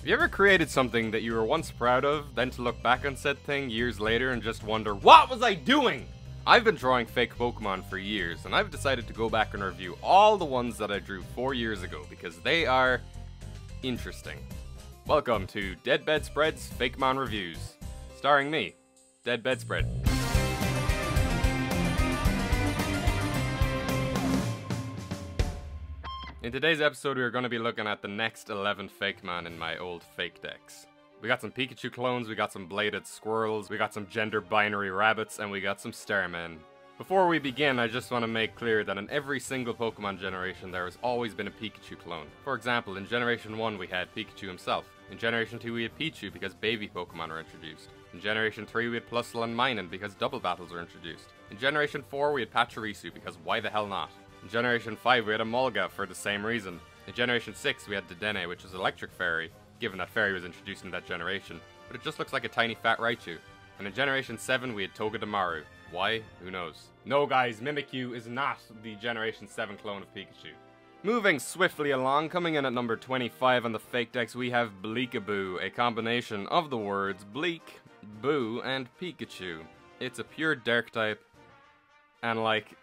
Have you ever created something that you were once proud of, then to look back on said thing years later and just wonder, what was I doing? I've been drawing fake Pokemon for years, and I've decided to go back and review all the ones that I drew 4 years ago, because they are interesting. Welcome to DeadBedSpread's Fakémon Reviews, starring me, DeadBedSpread. In today's episode, we are going to be looking at the next 11 Fakémon in my old fake decks. We got some Pikachu clones, we got some bladed squirrels, we got some gender binary rabbits, and we got some starmen. Before we begin, I just want to make clear that in every single Pokemon generation there has always been a Pikachu clone. For example, in Generation 1 we had Pikachu himself. In Generation 2 we had Pichu because baby Pokemon were introduced. In Generation 3 we had Plusle and Minun because double battles were introduced. In Generation 4 we had Pachirisu because why the hell not? In Generation 5 we had a Mulga for the same reason. In Generation 6 we had Dedenne, which is Electric Fairy, given that Fairy was introduced in that generation, but it just looks like a tiny fat Raichu. And in Generation 7 we had Togedemaru. Why? Who knows? No guys, Mimikyu is not the Generation 7 clone of Pikachu. Moving swiftly along, coming in at number 25 on the fake decks, we have Bleakaboo, a combination of the words Bleak, Boo, and Pikachu. It's a pure Dark type, and like,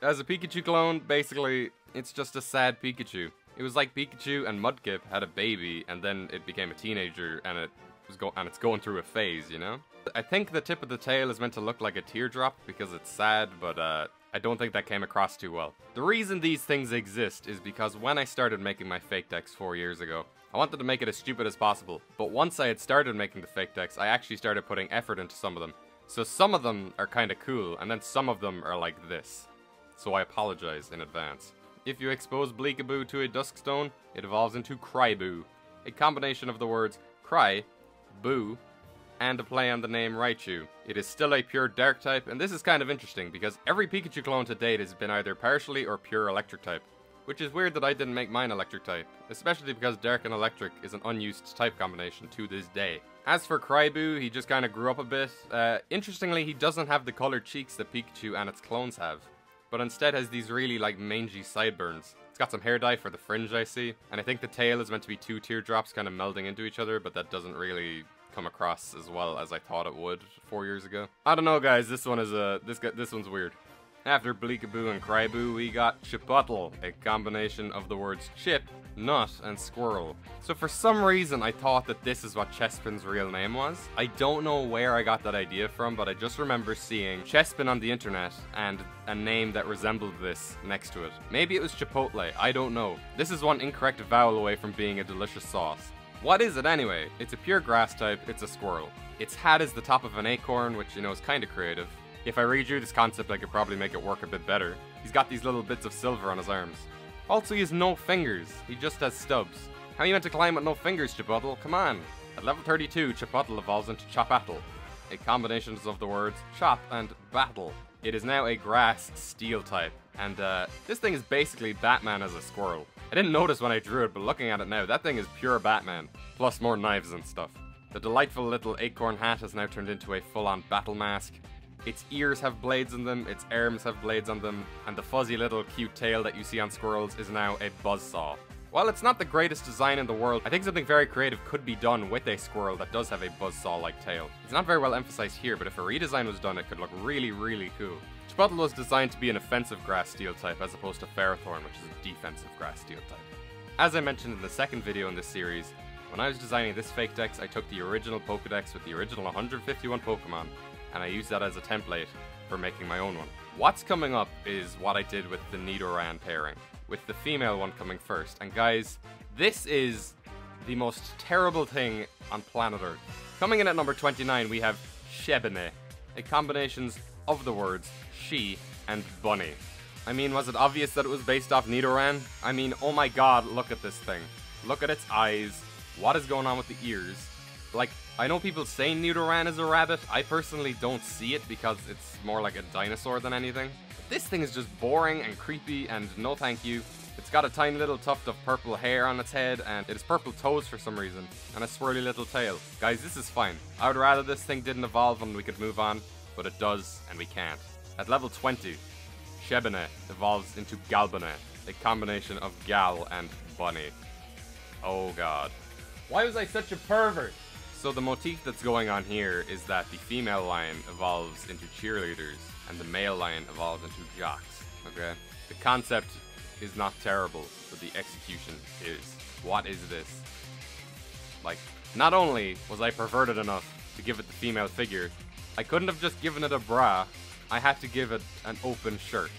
as a Pikachu clone, basically, it's just a sad Pikachu. It was like Pikachu and Mudkip had a baby, and then it became a teenager, and it's going through a phase, you know? I think the tip of the tail is meant to look like a teardrop because it's sad, but I don't think that came across too well. The reason these things exist is because when I started making my fake decks 4 years ago, I wanted to make it as stupid as possible, but once I had started making the fake decks, I actually started putting effort into some of them. So some of them are kinda cool, and then some of them are like this. So I apologize in advance. If you expose Bleakaboo to a Duskstone, it evolves into Cryboo, a combination of the words cry, boo, and a play on the name Raichu. It is still a pure Dark type, and this is kind of interesting because every Pikachu clone to date has been either partially or pure Electric type, which is weird that I didn't make mine Electric type, especially because Dark and Electric is an unused type combination to this day. As for Cryboo, he just kind of grew up a bit. Interestingly, he doesn't have the colored cheeks that Pikachu and its clones have, but instead has these really like mangy sideburns. It's got some hair dye for the fringe I see, and I think the tail is meant to be two teardrops kind of melding into each other, but that doesn't really come across as well as I thought it would 4 years ago. I don't know guys, this one is this one's weird. After Bleakaboo and Cryboo, we got Chipotle, a combination of the words chip, nut, and squirrel. So for some reason I thought that this is what Chespin's real name was. I don't know where I got that idea from, but I just remember seeing Chespin on the internet and a name that resembled this next to it. Maybe it was Chipotle, I don't know. This is one incorrect vowel away from being a delicious sauce. What is it anyway? It's a pure grass type, it's a squirrel. Its hat is the top of an acorn, which you know is kinda creative. If I redrew this concept I could probably make it work a bit better. He's got these little bits of silver on his arms. Also he has no fingers, he just has stubs. How are you meant to climb with no fingers, Chipotle? Come on! At level 32, Chipotle evolves into Chap-battle, a combination of the words chop and battle. It is now a grass steel type, and this thing is basically Batman as a squirrel. I didn't notice when I drew it, but looking at it now, that thing is pure Batman, plus more knives and stuff. The delightful little acorn hat has now turned into a full-on battle mask. Its ears have blades on them, its arms have blades on them, and the fuzzy little cute tail that you see on squirrels is now a buzzsaw. While it's not the greatest design in the world, I think something very creative could be done with a squirrel that does have a buzzsaw-like tail. It's not very well emphasized here, but if a redesign was done, it could look really, really cool. Chipotle was designed to be an offensive grass steel type as opposed to Ferrothorn, which is a defensive grass steel type. As I mentioned in the second video in this series, when I was designing this fake deck, I took the original Pokedex with the original 151 Pokemon, and I used that as a template for making my own one. What's coming up is what I did with the Nidoran pairing, with the female one coming first. And guys, this is the most terrible thing on planet Earth. Coming in at number 29, we have Sheban, a combination of the words she and bunny. I mean, was it obvious that it was based off Nidoran? I mean, oh my god, look at this thing. Look at its eyes. What is going on with the ears? Like, I know people say Nidoran is a rabbit. I personally don't see it because it's more like a dinosaur than anything. But this thing is just boring and creepy and no thank you. It's got a tiny little tuft of purple hair on its head and it has purple toes for some reason and a swirly little tail. Guys, this is fine. I would rather this thing didn't evolve and we could move on, but it does and we can't. At level 20, Sheban evolves into Galbana, a combination of gal and bunny. Oh god. Why was I such a pervert? So the motif that's going on here is that the female lion evolves into cheerleaders and the male lion evolves into jocks, okay? The concept is not terrible, but the execution is. What is this? Like, not only was I perverted enough to give it the female figure, I couldn't have just given it a bra, I had to give it an open shirt.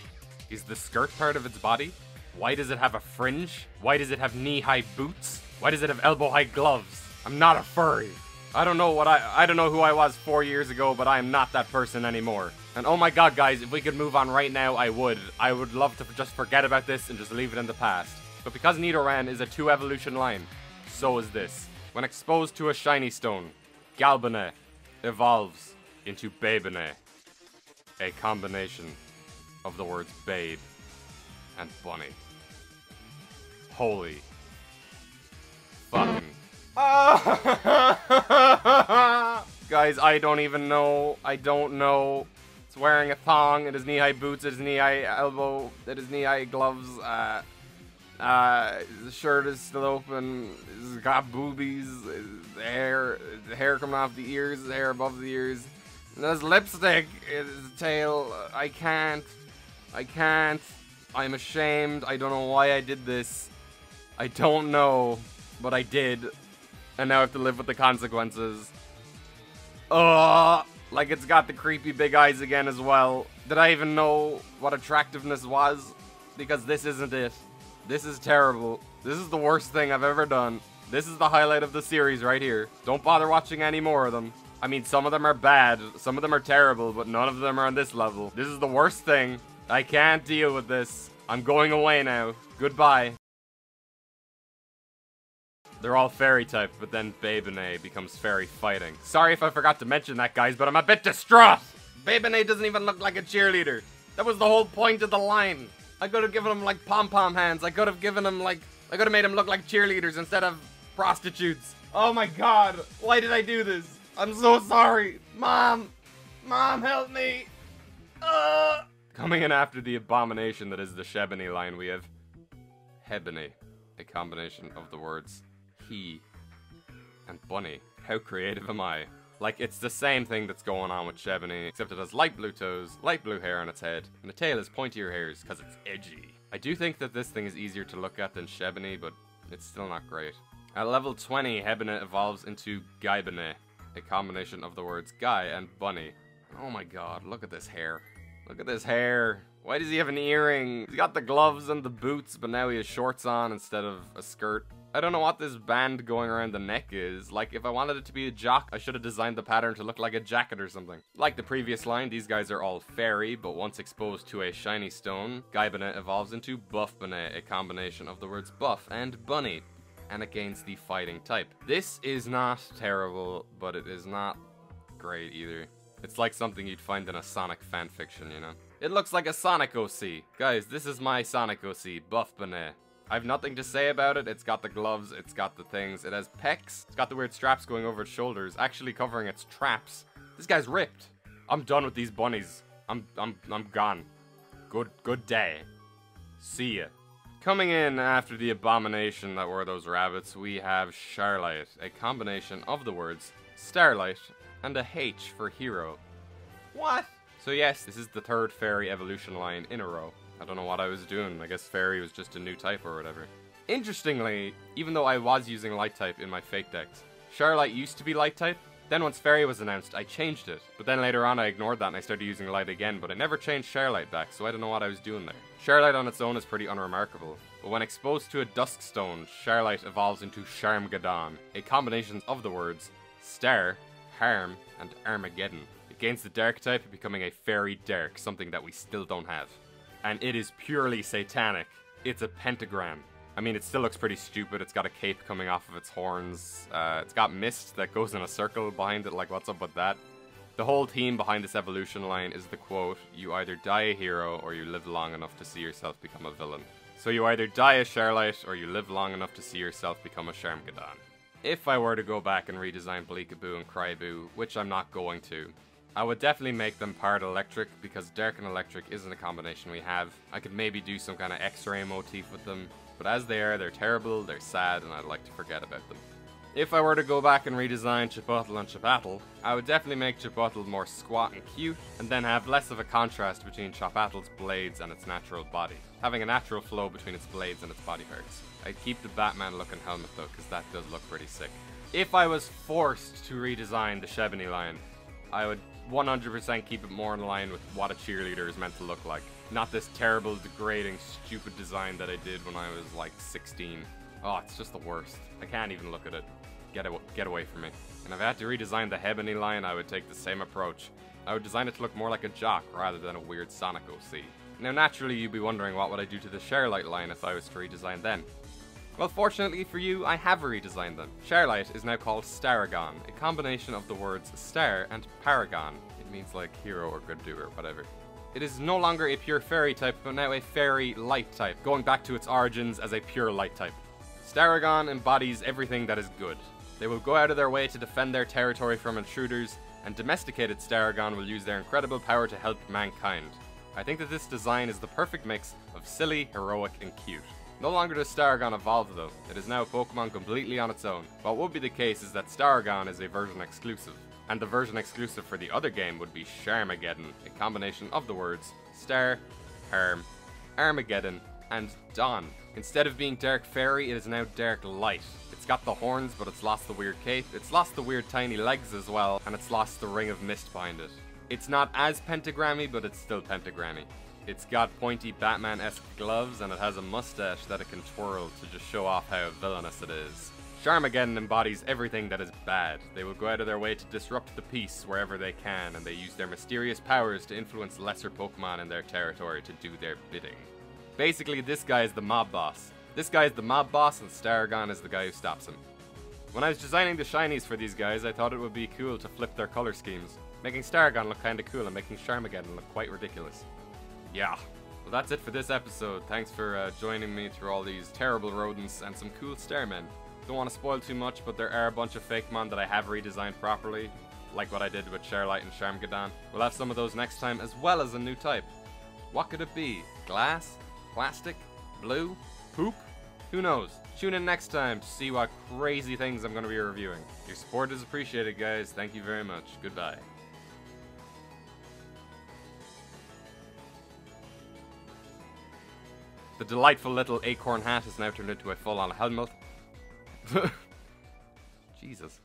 Is the skirt part of its body? Why does it have a fringe? Why does it have knee-high boots? Why does it have elbow-high gloves? I'm not a furry. I don't know who I was 4 years ago, but I am not that person anymore. And oh my god, guys, if we could move on right now, I would. I would love to just forget about this and just leave it in the past. But because Nidoran is a 2 evolution line, so is this. When exposed to a shiny stone, Galbane evolves into Babane, a combination of the words babe and bunny. Holy fucking... Guys, I don't even know. I don't know. It's wearing a thong, it has knee-high boots, it has knee-high elbow, it has knee-high gloves, the shirt is still open, it's got boobies, the hair coming off the ears, the hair above the ears, and there's lipstick, it's a tail, I can't, I'm ashamed, I don't know why I did this, I don't know, but I did, and now I have to live with the consequences. Like it's got the creepy big eyes again as well. Did I even know what attractiveness was? Because this isn't it. This is terrible. This is the worst thing I've ever done. This is the highlight of the series right here. Don't bother watching any more of them. I mean, some of them are bad, some of them are terrible, but none of them are on this level. This is the worst thing. I can't deal with this. I'm going away now. Goodbye. They're all fairy type, but then Babane becomes fairy fighting. Sorry if I forgot to mention that, guys, but I'm a bit distraught! Babane doesn't even look like a cheerleader. That was the whole point of the line. I could have given him, like, pom-pom hands. I could have given him, like... I could have made him look like cheerleaders instead of prostitutes. Oh my god. Why did I do this? I'm so sorry. Mom! Mom, help me! Coming in after the abomination that is the Sheban line, we have Hey-Bun, a combination of the words he and bunny. How creative am I? Like, it's the same thing that's going on with Sheban, except it has light blue toes, light blue hair on its head, and the tail is pointier hairs because it's edgy. I do think that this thing is easier to look at than Sheban, but it's still not great. At level 20, Hey-Bun evolves into Gaibane, a combination of the words guy and bunny. Oh my god, look at this hair. Look at this hair. Why does he have an earring? He's got the gloves and the boots, but now he has shorts on instead of a skirt. I don't know what this band going around the neck is. Like, if I wanted it to be a jock, I should have designed the pattern to look like a jacket or something. Like the previous line, these guys are all fairy, but once exposed to a shiny stone, Gaibane evolves into Buff-Bun, a combination of the words buff and bunny, and it gains the fighting type. This is not terrible, but it is not great either. It's like something you'd find in a Sonic fanfiction, you know? It looks like a Sonic OC. Guys, this is my Sonic OC, Buff-Bun. I have nothing to say about it. It's got the gloves, it's got the things, it has pecs, it's got the weird straps going over its shoulders, actually covering its traps. This guy's ripped. I'm done with these bunnies. I'm gone. Good day. See ya. Coming in after the abomination that were those rabbits, we have Sherite, a combination of the words Starlight and a H for hero. What? So yes, this is the third fairy evolution line in a row. I don't know what I was doing. I guess fairy was just a new type or whatever. Interestingly, even though I was using light type in my fake decks, Sherite used to be light type. Then once fairy was announced, I changed it. But then later on I ignored that and I started using light again, but I never changed Sherite back, so I don't know what I was doing there. Sherite on its own is pretty unremarkable, but when exposed to a Duskstone, Sherite evolves into Charmageddon, a combination of the words Star, Harm, and Armageddon. It gains the Dark type, becoming a Fairy Dark, something that we still don't have. And it is purely satanic. It's a pentagram. I mean, it still looks pretty stupid. It's got a cape coming off of its horns. It's got mist that goes in a circle behind it, like what's up with that? The whole theme behind this evolution line is the quote, "You either die a hero or you live long enough to see yourself become a villain." So you either die a Sherite or you live long enough to see yourself become a Charmageddon. If I were to go back and redesign Baboo and Cryou, which I'm not going to, I would definitely make them part electric, because dark and electric isn't a combination we have. I could maybe do some kind of X-ray motif with them, but as they are, they're terrible, they're sad, and I'd like to forget about them. If I were to go back and redesign Chipotle and Chap-battle, I would definitely make Chipotle more squat and cute, and then have less of a contrast between Chap-battle's blades and its natural body. Having a natural flow between its blades and its body parts. I'd keep the Batman looking helmet though, because that does look pretty sick. If I was forced to redesign the Sheban line, I would 100% keep it more in line with what a cheerleader is meant to look like. Not this terrible, degrading, stupid design that I did when I was like 16. Oh, it's just the worst. I can't even look at it. Get away from me. And if I had to redesign the Hey-Bun line, I would take the same approach. I would design it to look more like a jock rather than a weird Sonic OC. Now naturally you'd be wondering what would I do to the Sherite line if I was to redesign them. Well, fortunately for you, I have redesigned them. Sherite is now called Staragon, a combination of the words star and paragon. It means like hero or good doer, whatever. It is no longer a pure fairy type, but now a fairy light type, going back to its origins as a pure light type. Staragon embodies everything that is good. They will go out of their way to defend their territory from intruders, and domesticated Staragon will use their incredible power to help mankind. I think that this design is the perfect mix of silly, heroic, and cute. No longer does Staragon evolve though, it is now a Pokemon completely on its own. What would be the case is that Staragon is a version exclusive, and the version exclusive for the other game would be Charmageddon, a combination of the words Star, Harm, Armageddon, and Dawn. Instead of being Dark Fairy, it is now Dark Light. It's got the horns, but it's lost the weird cape, it's lost the weird tiny legs as well, and it's lost the ring of mist behind it. It's not as pentagrammy, but it's still pentagrammy. It's got pointy Batman-esque gloves, and it has a mustache that it can twirl to just show off how villainous it is. Charmageddon embodies everything that is bad. They will go out of their way to disrupt the peace wherever they can, and they use their mysterious powers to influence lesser Pokemon in their territory to do their bidding. Basically, this guy is the mob boss. This guy is the mob boss, and Staragon is the guy who stops him. When I was designing the shinies for these guys, I thought it would be cool to flip their color schemes, making Staragon look kinda cool and making Charmageddon look quite ridiculous. Yeah. Well, that's it for this episode. Thanks for joining me through all these terrible rodents and some cool starmen. Don't want to spoil too much, but there are a bunch of Fakémon that I have redesigned properly, like what I did with Sherite and Charmageddon. We'll have some of those next time, as well as a new type. What could it be? Glass? Plastic? Blue? Poop? Who knows? Tune in next time to see what crazy things I'm going to be reviewing. Your support is appreciated, guys. Thank you very much. Goodbye. The delightful little acorn hat has now turned into a full-on helmet. Jesus.